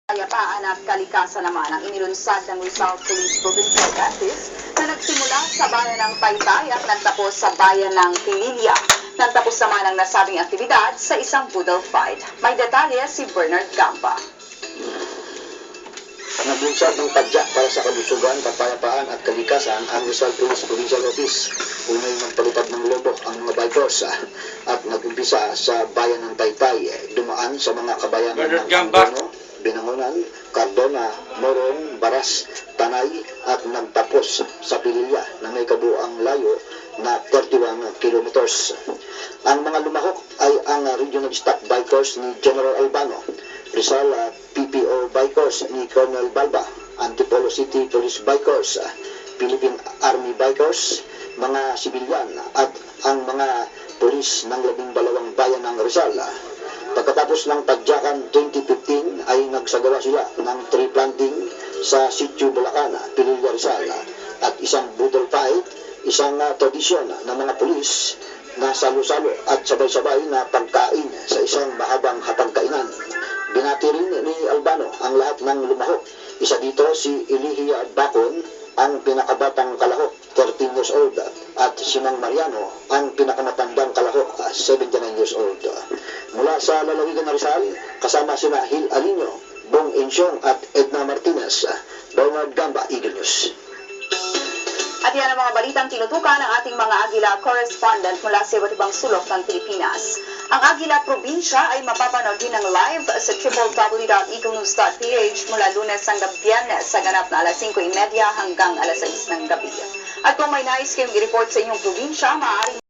Kapayapaan at kalikasan naman ang inilunsad ng Rizal Police Provincial Office na nagsimula sa bayan ng Taytay at nagtapos sa bayan ng Pililla. Nagtapos naman ang nasabing aktibidad sa isang poodle fight. May detalye si Bernard Gamba. Naglunsad ng tadya para sa kalusugan, kapayapaan at kalikasan ang Rizal Police Provincial Office. Unay nagpalipad ng lobo ang mga bikers at nagumpisa sa bayan ng Taytay. Dumaan sa mga kabayanan ng Angono, Binangonan, Cardona, Morong, Baras, Tanay at nagtapos sa Pililla na may kabuang layo na 31 kilometers. Ang mga lumahok ay ang Regional Staff Bikers ni General Albano, Rizal PPO Bikers ni Colonel Balba, Antipolo City Police Bikers, Philippine Army Bikers, mga sibilyan at ang mga pulis ng 12 bayan ng Rizal. Pagkatapos ng tadyakan 2015 ay nagsagawa sila ng tree planting sa Sitio Bulacan, Pililla, Rizal at isang poodle fight, isang tradisyon ng mga pulis na salo-salo at sabay-sabay na pagkain sa isang mahabang hapagkainan. Binati rin ni Albano ang lahat ng lumahok. Isa dito si Elihia Bacon, ang pinakabatang kalahok, 13 years old, at si Mang Mariano, ang pinakamatandang kalahok, 79 years old. Mula sa lalawigan ng Rizal, kasama sina Hil Alino, Bong Insyong at Edna Martinez. Bernard Gamba, Eagle News. At yan ang mga balitang tinutukan ng ating mga Agila correspondent mula sa iba't ibang sulok ng Pilipinas. Ang Agila Probinsya ay mapapanood din ng live sa www.eaglenews.ph mula Lunes hanggang Biyernes sa ganap na alas 5:30 hanggang alas 6 ng gabi. At kung may nais kayong i-report sa inyong probinsya, maaari